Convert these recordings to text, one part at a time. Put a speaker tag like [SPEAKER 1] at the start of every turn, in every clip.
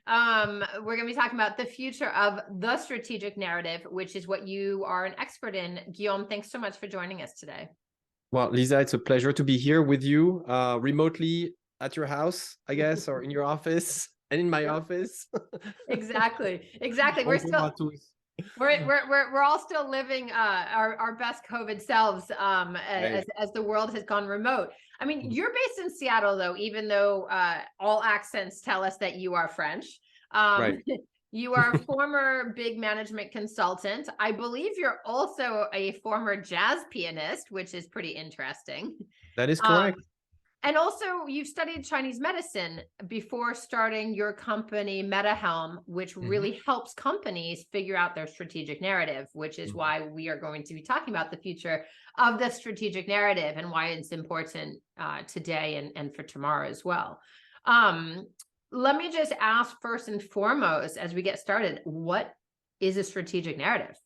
[SPEAKER 1] We're going to be talking about the future of the strategic narrative, which is what you are an expert in. Guillaume, thanks so much for joining us today.
[SPEAKER 2] Well, Lisa, it's a pleasure to be here with you remotely at your house, I guess, or in your office and in my office.
[SPEAKER 1] Exactly. We're all still living our best COVID selves as the world has gone remote. I mean, you're based in Seattle, though, even though all accents tell us that you are French.
[SPEAKER 2] Right.
[SPEAKER 1] You are a former big management consultant. I believe you're also a former jazz pianist, which is pretty interesting.
[SPEAKER 2] That is correct.
[SPEAKER 1] And also, you've studied Chinese medicine before starting your company, MetaHelm, which really helps companies figure out their strategic narrative, which is why we are going to be talking about the future of the strategic narrative and why it's important today and for tomorrow as well. Let me just ask first and foremost, as we get started, what is a strategic narrative?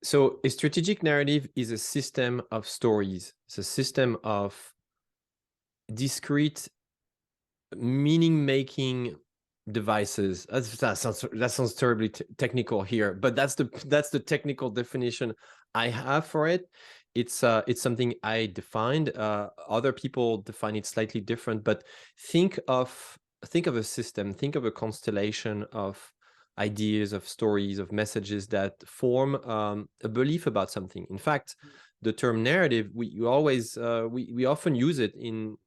[SPEAKER 2] So a strategic narrative is a system of stories. It's a system of discrete meaning-making devices. That sounds terribly technical here, but that's the technical definition I have for it. It's something I defined. Other people define it slightly different, but think of a system, think of a constellation of ideas, of stories, of messages that form a belief about something. In fact, the term narrative, we often use it in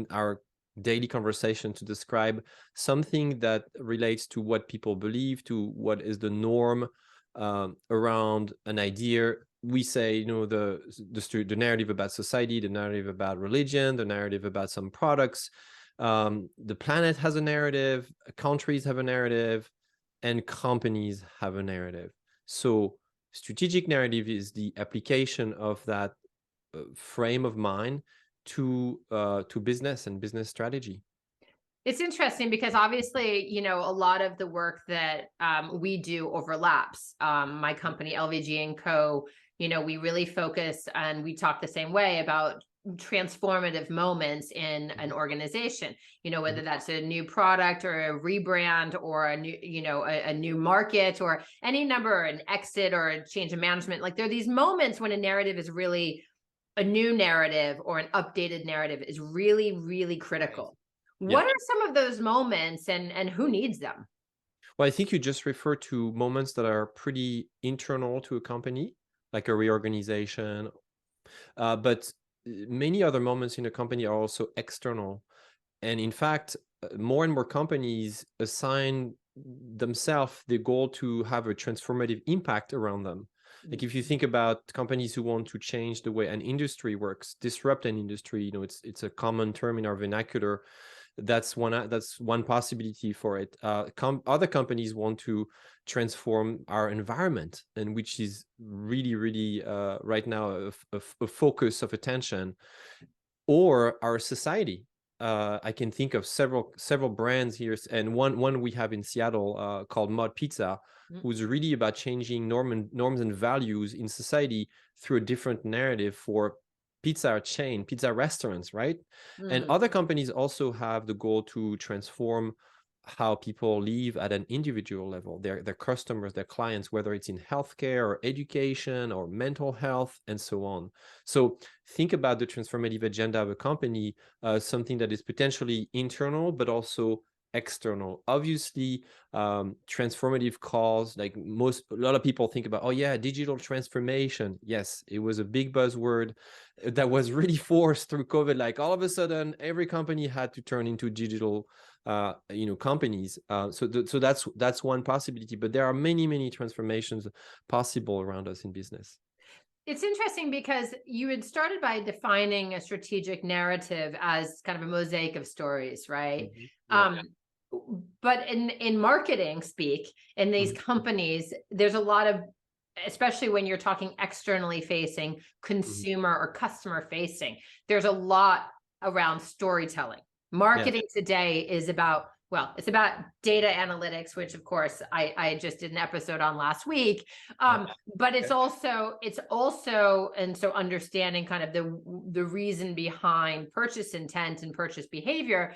[SPEAKER 2] our daily conversation to describe something that relates to what people believe, to what is the norm around an idea. We say, the narrative about society, the narrative about religion, the narrative about some products. The planet has a narrative, countries have a narrative, and companies have a narrative. So strategic narrative is the application of that frame of mind to business and business strategy.
[SPEAKER 1] It's interesting because obviously, a lot of the work that we do overlaps. My company, LVG & Co., we really focus and we talk the same way about transformative moments in an organization, whether that's a new product or a rebrand or a new, a new market or any number, an exit or a change of management. Like there are these moments when a narrative is really a new narrative or an updated narrative is really, really critical. What are some of those moments and who needs them?
[SPEAKER 2] Well, I think you just refer to moments that are pretty internal to a company, like a reorganization. But many other moments in a company are also external. And in fact, more and more companies assign themselves the goal to have a transformative impact around them. Like if you think about companies who want to change the way an industry works, disrupt an industry, it's a common term in our vernacular. That's one possibility for it. Other companies want to transform our environment, and which is really, really right now a focus of attention, or our society. I can think of several brands here, and one we have in Seattle called Mod Pizza, who's really about changing norms and values in society through a different narrative for pizza restaurants, right? And other companies also have the goal to transform how people live at an individual level, their customers, their clients, whether it's in healthcare or education or mental health and so on. So think about the transformative agenda of a company, something that is potentially internal, but also external. Obviously, transformative calls, like a lot of people think about, oh yeah, digital transformation. Yes, it was a big buzzword that was really forced through COVID. Like all of a sudden, every company had to turn into digital companies. So that's one possibility, but there are many transformations possible around us in business.
[SPEAKER 1] It's interesting because you had started by defining a strategic narrative as kind of a mosaic of stories, right? But in marketing speak, in these companies, there's a lot of, especially when you're talking externally facing, consumer or customer facing, there's a lot around storytelling. Marketing today is about well, it's about data analytics, which of course I just did an episode on last week. But it's also, and so understanding kind of the reason behind purchase intent and purchase behavior.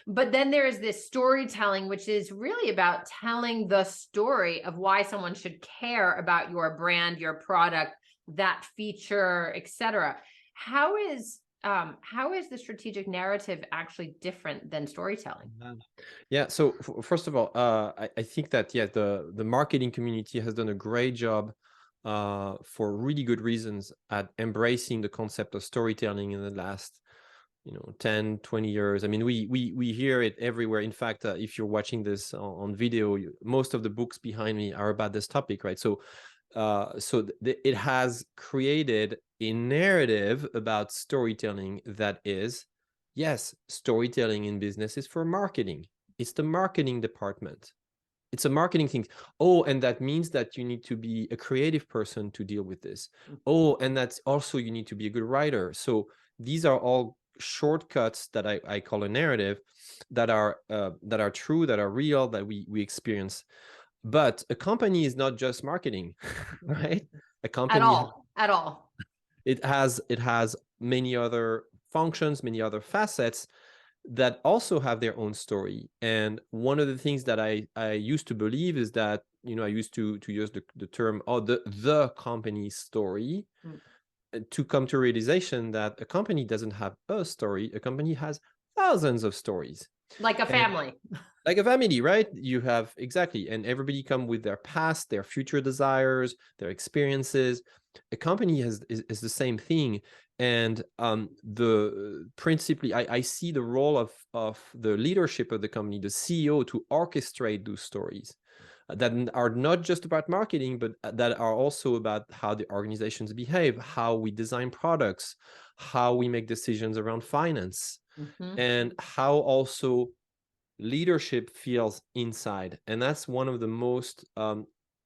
[SPEAKER 1] But then there's this storytelling, which is really about telling the story of why someone should care about your brand, your product, that feature, etc. How is the strategic narrative actually different than storytelling?
[SPEAKER 2] Yeah. So first of all, I think that the marketing community has done a great job for really good reasons at embracing the concept of storytelling in the last 10, 20 years. I mean, we hear it everywhere. In fact, if you're watching this on video, most of the books behind me are about this topic, right? So it has created a narrative about storytelling that is, yes, storytelling in business is for marketing. It's the marketing department. It's a marketing thing. Oh, and that means that you need to be a creative person to deal with this. Oh, and that's also you need to be a good writer. So these are all shortcuts that I call a narrative that are true, that are real, that we experience. But a company is not just marketing, right? A company
[SPEAKER 1] At all.
[SPEAKER 2] it has many other functions, many other facets that also have their own story. And one of the things that I used to believe is that, I used to use the term, the company story, to come to realization that a company doesn't have a story. A company has thousands of stories.
[SPEAKER 1] Like a family.
[SPEAKER 2] Like a family, right? You have, exactly. And everybody come with their past, their future desires, their experiences. A company is the same thing. And principally, I see the role of the leadership of the company, the CEO, to orchestrate those stories that are not just about marketing, but that are also about how the organizations behave, how we design products, how we make decisions around finance, and how also leadership feels inside. And that's one of the most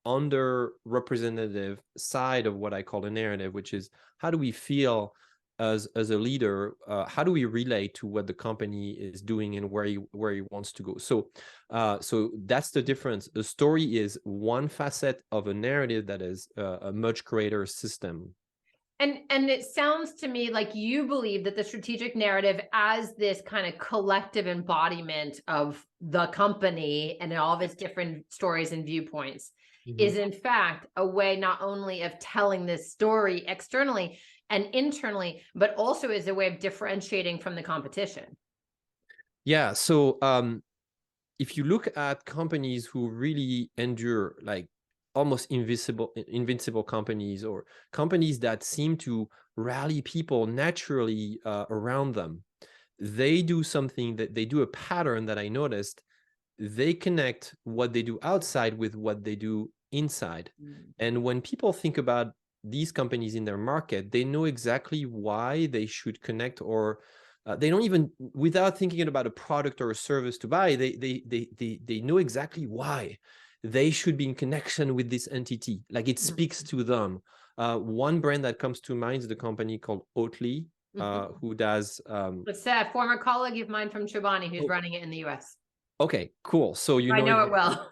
[SPEAKER 2] underrepresentative side of what I call a narrative, which is how do we feel as a leader? How do we relate to what the company is doing and where he wants to go? So that's the difference. A story is one facet of a narrative that is a much greater system.
[SPEAKER 1] And it sounds to me like you believe that the strategic narrative, as this kind of collective embodiment of the company and all of its different stories and viewpoints, is in fact a way not only of telling this story externally and internally, but also is a way of differentiating from the competition.
[SPEAKER 2] Yeah. So if you look at companies who really endure, like almost invincible companies, or companies that seem to rally people naturally around them, they do something, that they do a pattern that I noticed. They connect what they do outside with what they do inside. And when people think about these companies in their market, they know exactly why they should connect, or they don't even, without thinking about a product or a service to buy, they know exactly why they should be in connection with this entity. Like it speaks to them. One brand that comes to mind is the company called Oatly, who does.
[SPEAKER 1] It's a former colleague of mine from Chobani who's running it in the US.
[SPEAKER 2] Okay, cool. So
[SPEAKER 1] I know it well.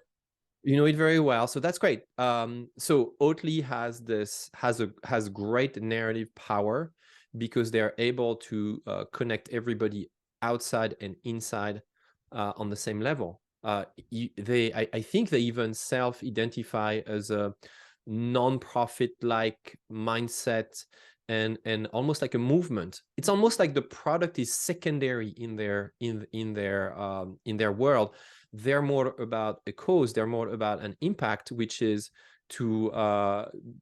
[SPEAKER 2] You know it very well, so that's great. So Oatly has great narrative power because they're able to connect everybody outside and inside on the same level. I think they even self-identify as a non-profit like mindset, and almost like a movement. It's almost like the product is secondary in their world. They're more about a cause, they're more about an impact, which is to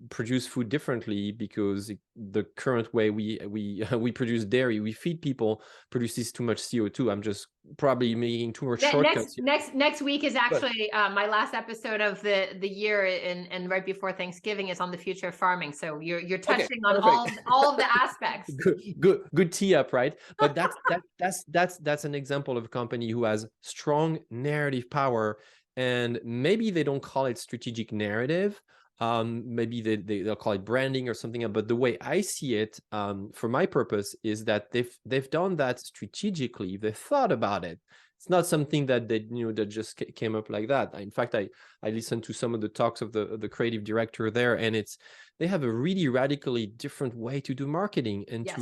[SPEAKER 2] produce food differently, because the current way we produce dairy, we feed people, produces too much CO2. I'm just probably making too much shortcuts.
[SPEAKER 1] Next week is actually my last episode of the year, and right before Thanksgiving is on the future of farming. So you're touching on all of the aspects.
[SPEAKER 2] Good tee up, right? But that's an example of a company who has strong narrative power. And maybe they don't call it strategic narrative. Maybe they'll call it branding or something else. But the way I see it, for my purpose, is that they've done that strategically. They thought about it. It's not something that they, that just came up like that. In fact, I listened to some of the talks of the creative director there, and they have a really radically different way to do marketing and
[SPEAKER 1] Yes.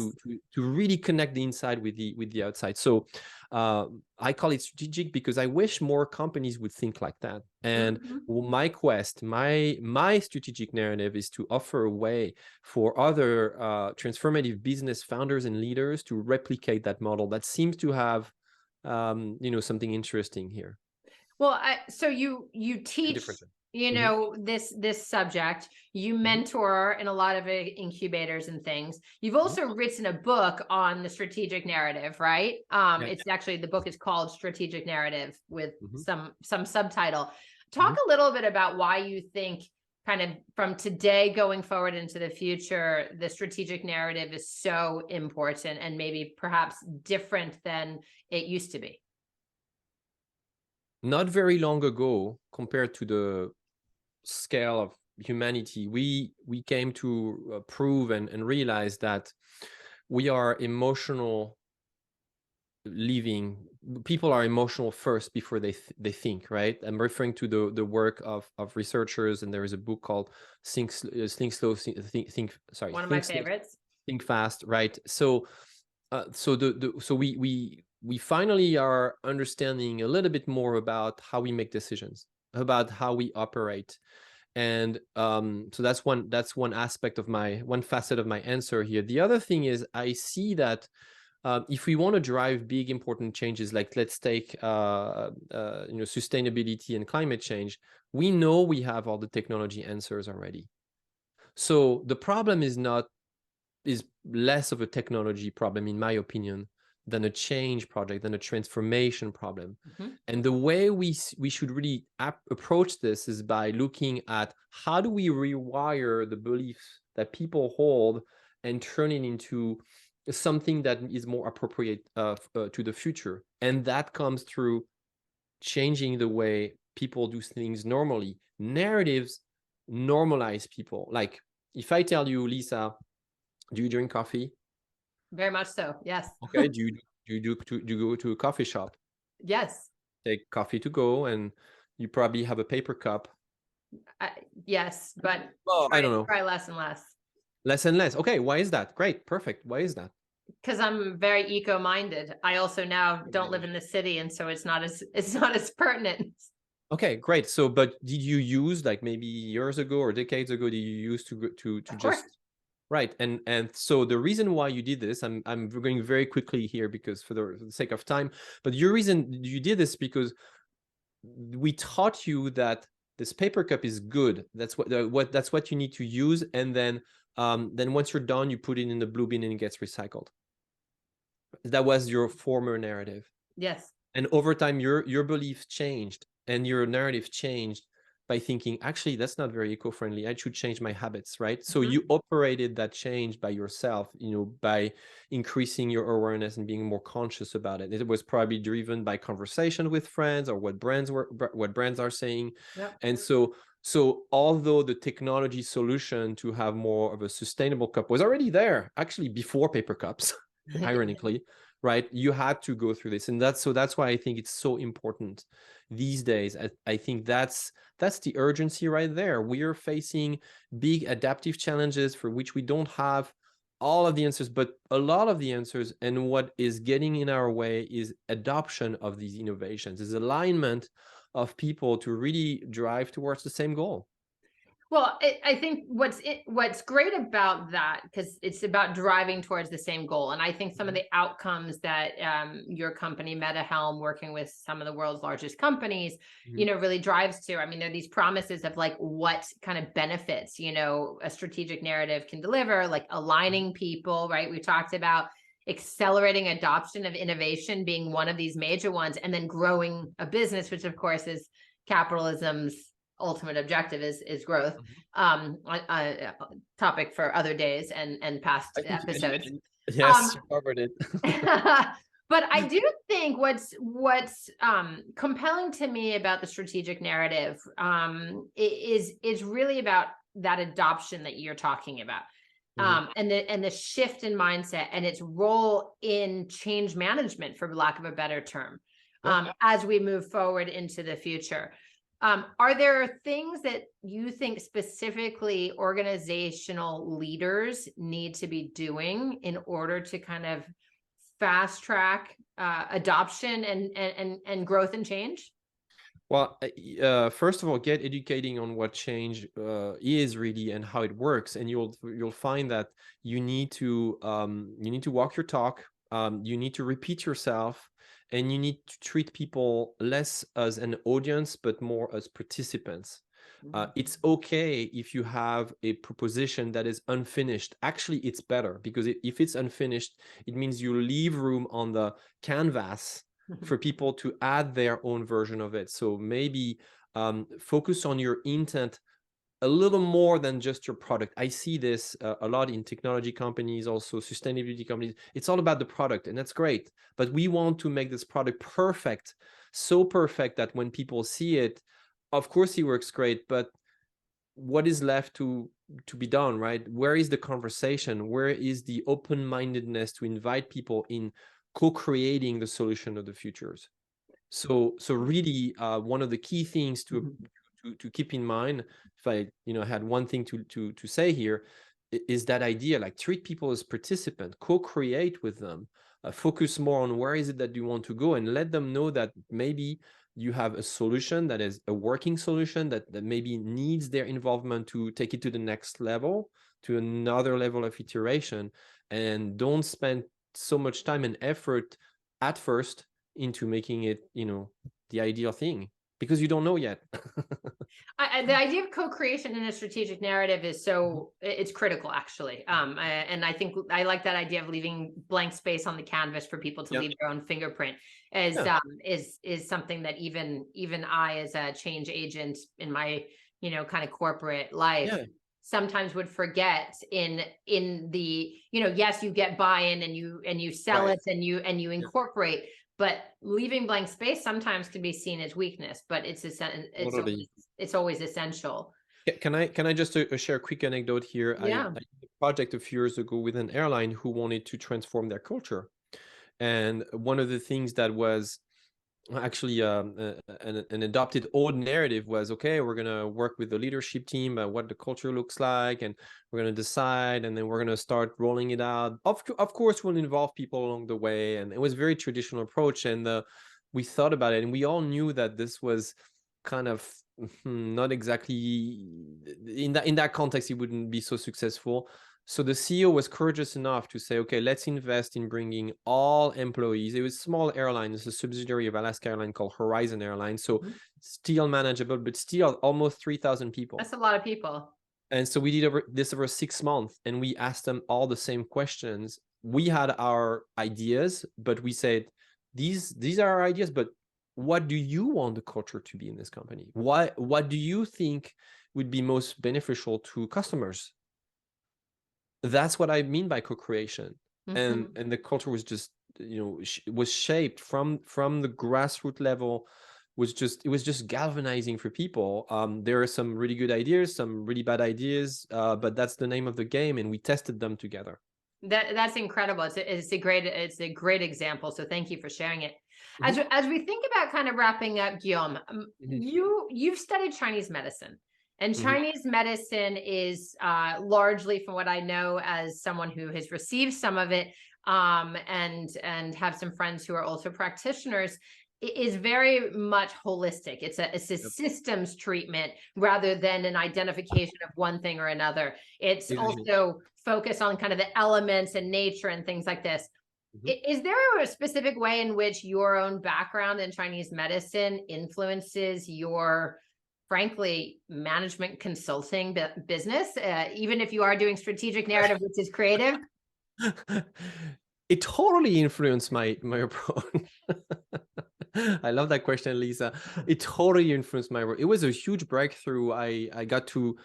[SPEAKER 2] to really connect the inside with the outside. So I call it strategic because I wish more companies would think like that. And my quest, my strategic narrative is to offer a way for other transformative business founders and leaders to replicate that model that seems to have something interesting here.
[SPEAKER 1] Well, so you teach, this subject, you mentor in a lot of incubators and things. You've also written a book on the strategic narrative, right? It's actually, the book is called Strategic Narrative with some subtitle. Talk a little bit about why you think, kind of from today going forward into the future, the strategic narrative is so important and maybe perhaps different than it used to be.
[SPEAKER 2] Not very long ago, compared to the scale of humanity, we came to prove and realize that we are emotional living. People are emotional first before they think, right? I'm referring to the work of researchers, and there is a book called Think Slow, Think sorry,
[SPEAKER 1] one of
[SPEAKER 2] Think
[SPEAKER 1] my favorites.
[SPEAKER 2] Think Fast, right? So so we finally are understanding a little bit more about how we make decisions, about how we operate. And so that's one aspect of one facet of my answer here. The other thing is, I see that if we want to drive big important changes, like let's take sustainability and climate change, we know we have all the technology answers already. So the problem is less of a technology problem, in my opinion, than a change project, than a transformation problem. And the way we should really approach this is by looking at how do we rewire the beliefs that people hold and turn it into something that is more appropriate to the future. And that comes through changing the way people do things normally. Narratives normalize people. Like if I tell you, Lisa, do you drink coffee?
[SPEAKER 1] Very much so. Yes.
[SPEAKER 2] Okay. Do you go to a coffee shop?
[SPEAKER 1] Yes.
[SPEAKER 2] Take coffee to go, and you probably have a paper cup.
[SPEAKER 1] Yes, but
[SPEAKER 2] I don't know.
[SPEAKER 1] Try less and less.
[SPEAKER 2] Less and less. Okay. Why is that? Great. Perfect. Why is that?
[SPEAKER 1] Because I'm very eco-minded. I also now don't live in the city, and so it's not as pertinent.
[SPEAKER 2] Okay, great. So, but did you use, like maybe years ago or decades ago, did you use to just right? And so the reason why you did this, I'm going very quickly here because for the sake of time, but your reason you did this because we taught you that this paper cup is good. That's what you need to use, and then once you're done, you put it in the blue bin and it gets recycled. That was your former narrative.
[SPEAKER 1] Yes.
[SPEAKER 2] And over time, your beliefs changed and your narrative changed by thinking, actually, that's not very eco-friendly. I should change my habits, right? So you operated that change by yourself, by increasing your awareness and being more conscious about it. It was probably driven by conversation with friends or what brands are saying.
[SPEAKER 1] Yep.
[SPEAKER 2] And so although the technology solution to have more of a sustainable cup was already there, actually before paper cups, ironically, right? You had to go through this. And that's why I think it's so important these days. I think that's the urgency right there. We are facing big adaptive challenges for which we don't have all of the answers, but a lot of the answers. And what is getting in our way is adoption of these innovations, is alignment of people to really drive towards the same goal.
[SPEAKER 1] Well, I think what's great about that, because it's about driving towards the same goal. And I think some of the outcomes that your company, MetaHelm, working with some of the world's largest companies, really drives to. I mean, there are these promises of like what kind of benefits, a strategic narrative can deliver, like aligning people, right? We talked about accelerating adoption of innovation being one of these major ones, and then growing a business, which of course is capitalism's ultimate objective is growth. Topic for other days and past episodes.
[SPEAKER 2] Yes, you covered it.
[SPEAKER 1] But I do think what's compelling to me about the strategic narrative is really about that adoption that you're talking about. And the shift in mindset and its role in change management, for lack of a better term. as we move forward into the future. Are there things that you think specifically organizational leaders need to be doing in order to kind of fast track adoption and growth and change?
[SPEAKER 2] Well, first of all, get educating on what change is really and how it works, and you'll find that you need to walk your talk. You need to repeat yourself, and you need to treat people less as an audience but more as participants. It's okay if you have a proposition that is unfinished. Actually, it's better, because if it's unfinished, it means you leave room on the canvas for people to add their own version of it. So maybe focus on your intent a little more than just your product. I see this a lot in technology companies, also sustainability companies. It's all about the product, and that's great. But we want to make this product perfect, so perfect that when people see it, of course it works great, but what is left to be done, right? Where is the conversation? Where is the open-mindedness to invite people in co-creating the solution of the futures? So really, one of the key things to keep in mind, if I had one thing to say here, is that idea, like, treat people as participant, co-create with them, focus more on where is it that you want to go, and let them know that maybe you have a solution that is a working solution that maybe needs their involvement to take it to the next level, to another level of iteration, and don't spend so much time and effort at first into making it, the ideal thing, because you don't know yet.
[SPEAKER 1] The idea of co-creation in a strategic narrative is it's critical, actually. And I think I like that idea of leaving blank space on the canvas for people to leave their own fingerprint is something that even I, as a change agent in my, kind of corporate life, sometimes would forget in the, yes, you get buy-in and you sell it and you incorporate, but leaving blank space sometimes can be seen as weakness, but it's always essential.
[SPEAKER 2] Can I just share a quick anecdote here? I did a project a few years ago with an airline who wanted to transform their culture. And one of the things that was actually an adopted old narrative was, okay, we're going to work with the leadership team about what the culture looks like, and we're going to decide, and then we're going to start rolling it out. Of course, we'll involve people along the way. And it was a very traditional approach. And we thought about it, and we all knew that this was kind of not exactly in that context, it wouldn't be so successful. So the CEO was courageous enough to say, okay, let's invest in bringing all employees. It was a small airline. It's a subsidiary of Alaska Airlines called Horizon Airlines. So still manageable, but still almost 3,000 people.
[SPEAKER 1] That's a lot of people.
[SPEAKER 2] And so we did this over 6 months, and we asked them all the same questions. We had our ideas, but we said, these are our ideas, but what do you want the culture to be in this company? What do you think would be most beneficial to customers? That's what I mean by co-creation. And the culture was just, was shaped from the grassroots level. It was just galvanizing for people. There are some really good ideas, some really bad ideas, but that's the name of the game, and we tested them together.
[SPEAKER 1] That's incredible. It's a great example. So thank you for sharing it. As we think about kind of wrapping up, Guillaume, you've studied Chinese medicine. And Chinese medicine is largely, from what I know, as someone who has received some of it, and have some friends who are also practitioners, it is very much holistic. It's a systems treatment rather than an identification of one thing or another. It's also focused on kind of the elements and nature and things like this. Is there a specific way in which your own background in Chinese medicine influences your, frankly, management consulting business, even if you are doing strategic narrative, which is creative?
[SPEAKER 2] It totally influenced my approach. I love that question, Lisa. It totally influenced my work. It was a huge breakthrough. I got to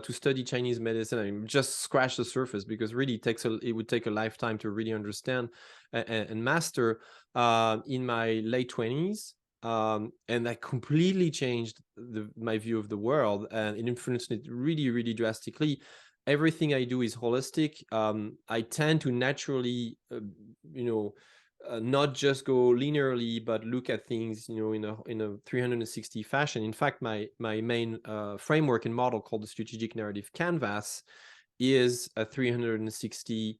[SPEAKER 2] study Chinese medicine. I mean, just scratch the surface, because really it would take a lifetime to really understand and master. In my late 20s. And that completely changed my view of the world, and it influenced it really, really drastically. Everything I do is holistic. I tend to naturally, not just go linearly, but look at things, in a 360 fashion. In fact, my main framework and model called the strategic narrative canvas is a 360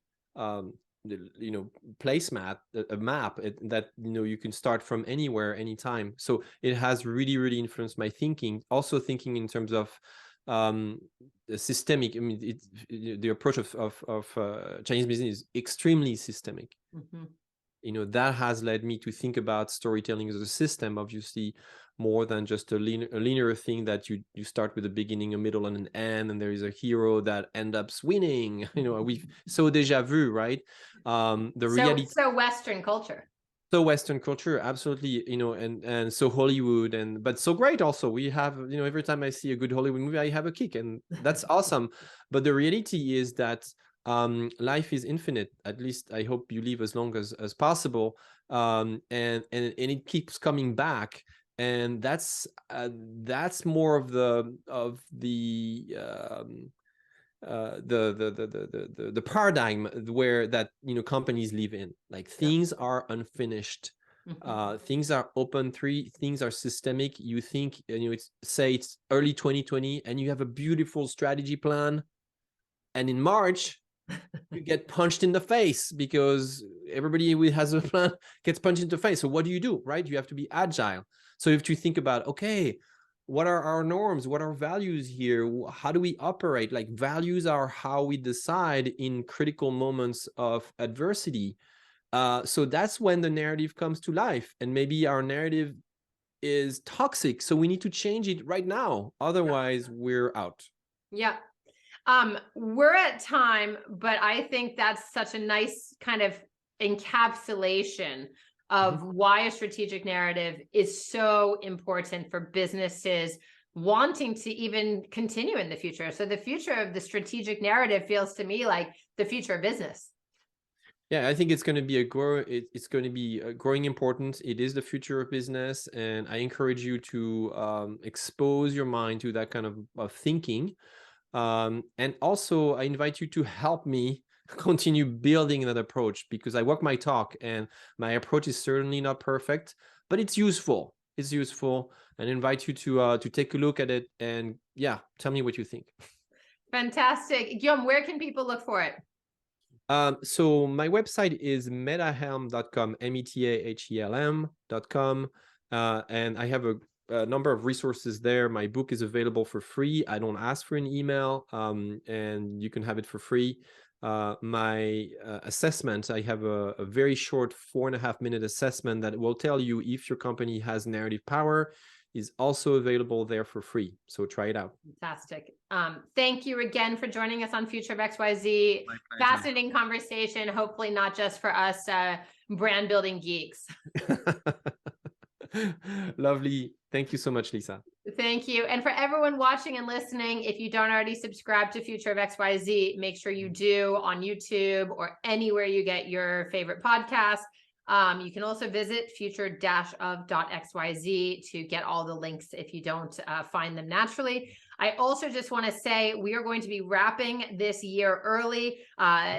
[SPEAKER 2] placemat, a map that you can start from anywhere, anytime. So it has really influenced my thinking. Also thinking in terms of systemic. I mean, the approach of Chinese business is extremely systemic. That has led me to think about storytelling as a system, obviously, more than just a linear thing that you start with a beginning, a middle, and an end, and there is a hero that ends up winning. We've so déjà vu, right? Reality.
[SPEAKER 1] So Western culture.
[SPEAKER 2] So Western culture, absolutely, and so Hollywood, but so great also. We have, every time I see a good Hollywood movie, I have a kick, and that's awesome. But the reality is that life is infinite. At least I hope you live as long as possible, and it keeps coming back, and that's more of the paradigm where that companies live in. Like, things are unfinished. Things are open. Things are systemic. You think, it's early 2020 and you have a beautiful strategy plan, and in March you get punched in the face because everybody who has a plan gets punched in the face. So what do you do, right? You have to be agile. So you have to think about, okay, what are our norms? What are values here? How do we operate? Like, values are how we decide in critical moments of adversity. So that's when the narrative comes to life. And maybe our narrative is toxic, so we need to change it right now. Otherwise, we're out.
[SPEAKER 1] Yeah. We're at time, but I think that's such a nice kind of encapsulation of why a strategic narrative is so important for businesses wanting to even continue in the future. So the future of the strategic narrative feels to me like the future of business.
[SPEAKER 2] Yeah, I think it's going to be it's going to be growing importance. It is the future of business, and I encourage you to expose your mind to that kind of thinking. And also, I invite you to help me continue building that approach, because I walk my talk, and my approach is certainly not perfect, but it's useful. It's useful, and I invite you to take a look at it, and tell me what you think.
[SPEAKER 1] Fantastic. Guillaume, where can people look for it?
[SPEAKER 2] So my website is metahelm.com, metahelm.com, and I have a number of resources there. My book is available for free. I don't ask for an email, and you can have it for free. My assessment, I have a very short 4.5-minute assessment that will tell you if your company has narrative power, is also available there for free. So try it out.
[SPEAKER 1] Fantastic. Thank you again for joining us on Future of XYZ. Fascinating conversation. Hopefully not just for us brand building geeks.
[SPEAKER 2] Lovely. Thank you so much, Lisa.
[SPEAKER 1] Thank you. And for everyone watching and listening, if you don't already subscribe to Future of XYZ, make sure you do on YouTube or anywhere you get your favorite podcasts. You can also visit future-of.xyz to get all the links if you don't find them naturally. I also just want to say we are going to be wrapping this year early.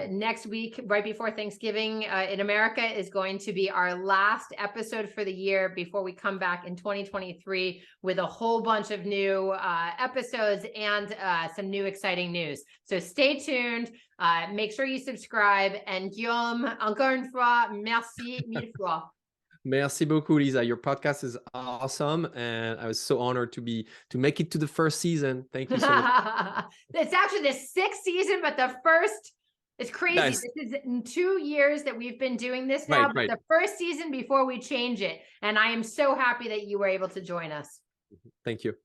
[SPEAKER 1] Next week, right before Thanksgiving in America, is going to be our last episode for the year before we come back in 2023 with a whole bunch of new episodes and some new exciting news. So stay tuned. Make sure you subscribe. And Guillaume, encore une fois, merci mille fois.
[SPEAKER 2] Merci beaucoup, Lisa. Your podcast is awesome, and I was so honored to make it to the first season. Thank you so much.
[SPEAKER 1] It's actually the 6th season, but the first, it's crazy.
[SPEAKER 2] Nice.
[SPEAKER 1] This is in 2 years that we've been doing this now, but the first season before we change it. And I am so happy that you were able to join us.
[SPEAKER 2] Thank you.